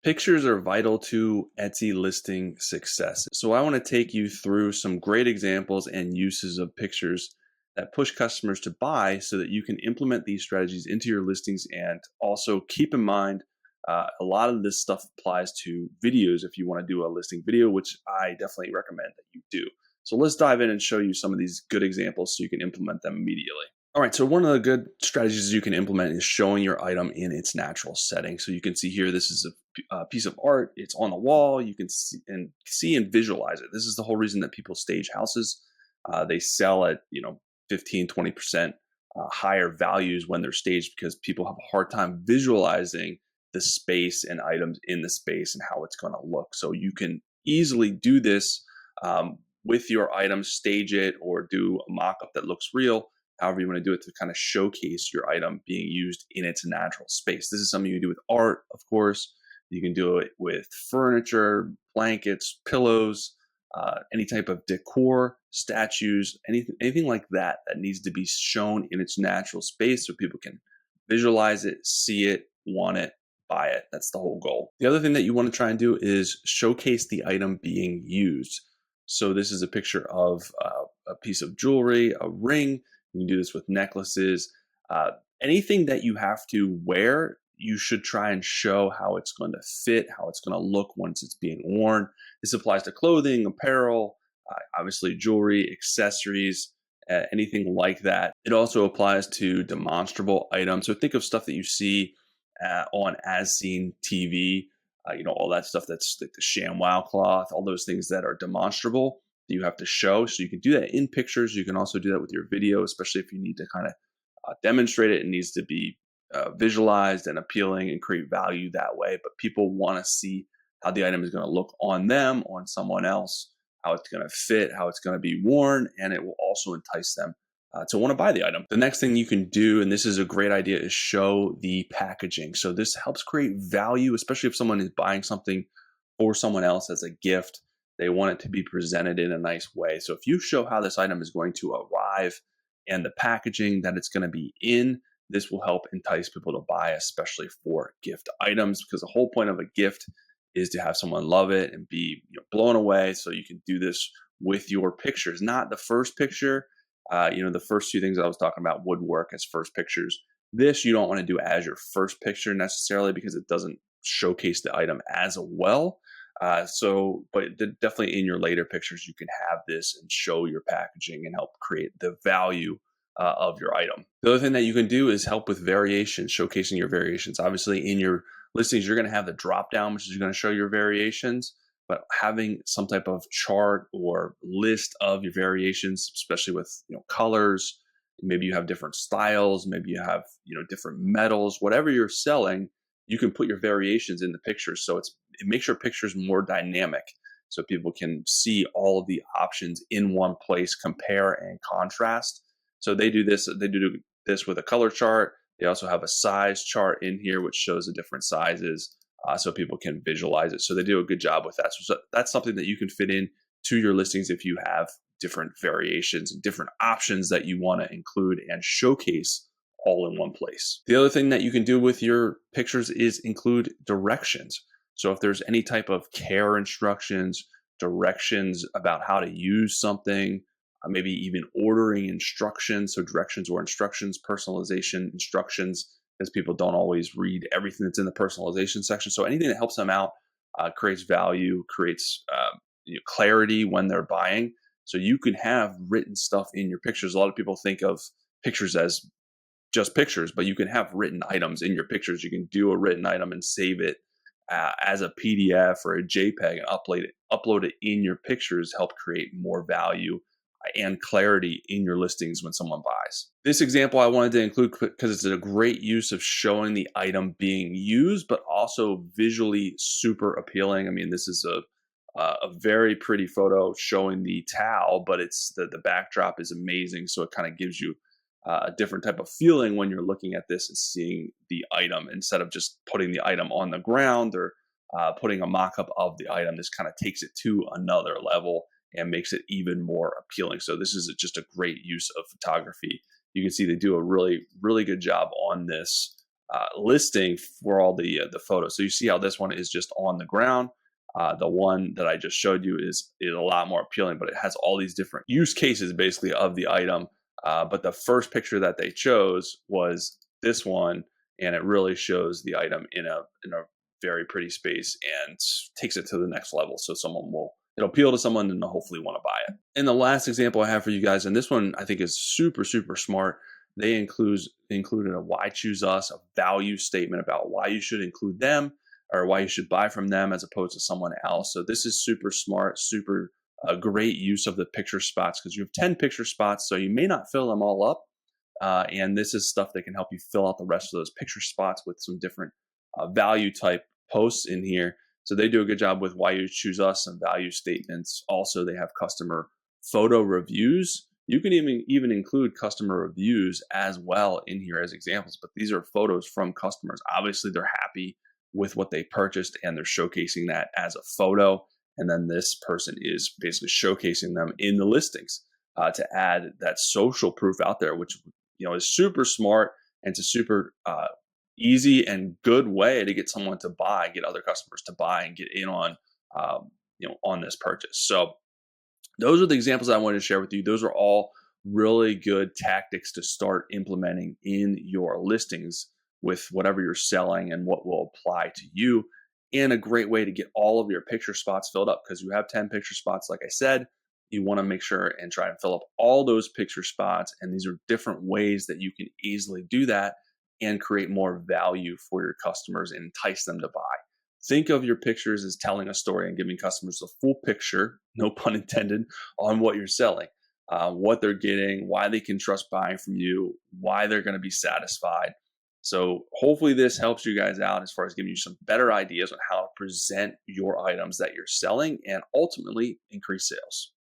Pictures are vital to Etsy listing success. So I want to take you through some great examples and uses of pictures that push customers to buy so that you can implement these strategies into your listings. And also keep in mind, a lot of this stuff applies to videos if you want to do a listing video, which I definitely recommend that you do. So let's dive in and show you some of these good examples so you can implement them immediately. All right, so one of the good strategies you can implement is showing your item in its natural setting. So you can see here, this is a piece of art. It's on the wall. You can see and visualize it. This is the whole reason that people stage houses. They sell at 15, 20% higher values when they're staged because people have a hard time visualizing the space and items in the space and how it's going to look. So you can easily do this with your items, stage it, or do a mock-up that looks real. However you want to do it to kind of showcase your item being used in its natural space. This is something you can do with art, of course. You can do it with furniture, blankets, pillows, any type of decor, statues, anything like that that needs to be shown in its natural space so people can visualize it, see it, want it, buy it. That's the whole goal. The other thing that you want to try and do is showcase the item being used. So this is a picture of a piece of jewelry, a ring. You can do this with necklaces. Anything that you have to wear, you should try and show how it's going to fit, how it's going to look once it's being worn. This applies to clothing, apparel, obviously jewelry, accessories, anything like that. It also applies to demonstrable items. So think of stuff that you see on As Seen TV, all that stuff that's like the ShamWow cloth, all those things that are demonstrable that you have to show. So you can do that in pictures. You can also do that with your video, especially if you need to kind of demonstrate it. It needs to be visualized and appealing and create value that way. But people want to see how the item is going to look on them, on someone else, how it's going to fit, how it's going to be worn, and it will also entice them to want to buy the item. The next thing you can do, and this is a great idea, is show the packaging. So this helps create value, especially if someone is buying something for someone else as a gift. They want it to be presented in a nice way. So if you show how this item is going to arrive and the packaging that it's going to be in, this will help entice people to buy, especially for gift items, because the whole point of a gift is to have someone love it and be blown away. So you can do this with your pictures, not the first picture. The first two things I was talking about would work as first pictures. This you don't want to do as your first picture necessarily because it doesn't showcase the item as well. But definitely in your later pictures, you can have this and show your packaging and help create the value of your item. The other thing that you can do is help with variations, showcasing your variations. Obviously, in your listings, you're going to have the drop down, which is going to show your variations. But having some type of chart or list of your variations, especially with colors, maybe you have different styles, maybe you have different metals, whatever you're selling, you can put your variations in the pictures. So it makes your pictures more dynamic, so people can see all of the options in one place, compare and contrast. So they do this with a color chart. They also have a size chart in here, which shows the different sizes. So people can visualize it. So they do a good job with that. So that's something that you can fit in to your listings if you have different variations and different options that you want to include and showcase all in one place. The other thing that you can do with your pictures is include directions. So if there's any type of care instructions, directions about how to use something, maybe even ordering instructions. So directions or instructions, personalization instructions, because people don't always read everything that's in the personalization section. So anything that helps them out creates value, creates clarity when they're buying. So you can have written stuff in your pictures. A lot of people think of pictures as just pictures, but you can have written items in your pictures. You can do a written item and save it as a PDF or a JPEG and upload it in your pictures, help create more value and clarity in your listings when someone buys. This example I wanted to include because it's a great use of showing the item being used, but also visually super appealing. I mean, this is a very pretty photo showing the towel, but it's the backdrop is amazing. So it kind of gives you a different type of feeling when you're looking at this and seeing the item instead of just putting the item on the ground or putting a mock-up of the item. This kind of takes it to another level and makes it even more appealing. So this is just a great use of photography. You can see they do a really, really good job on this listing for all the photos. So you see how this one is just on the ground. The one that I just showed you is a lot more appealing, but it has all these different use cases basically of the item. But the first picture that they chose was this one, and it really shows the item in a very pretty space and takes it to the next level. So it'll appeal to someone and they'll hopefully want to buy it. And the last example I have for you guys, and this one I think is super, super smart. They included a why choose us, a value statement about why you should include them or why you should buy from them as opposed to someone else. So this is super smart, super great use of the picture spots because you have 10 picture spots, so you may not fill them all up. And this is stuff that can help you fill out the rest of those picture spots with some different value type posts in here. So they do a good job with why you choose us and value statements. Also, they have customer photo reviews. You can even include customer reviews as well in here as examples, but these are photos from customers. Obviously, they're happy with what they purchased and they're showcasing that as a photo. And then this person is basically showcasing them in the listings to add that social proof out there, which is super smart and it's a super easy and good way to get someone to buy, get other customers to buy and get in on on this purchase. So those are the examples I wanted to share with you. Those are all really good tactics to start implementing in your listings with whatever you're selling and what will apply to you. And a great way to get all of your picture spots filled up because you have 10 picture spots. Like I said, you want to make sure and try and fill up all those picture spots. And these are different ways that you can easily do that and create more value for your customers and entice them to buy. Think of your pictures as telling a story and giving customers the full picture, no pun intended, on what you're selling, what they're getting, why they can trust buying from you, why they're going to be satisfied. So hopefully this helps you guys out as far as giving you some better ideas on how to present your items that you're selling and ultimately increase sales.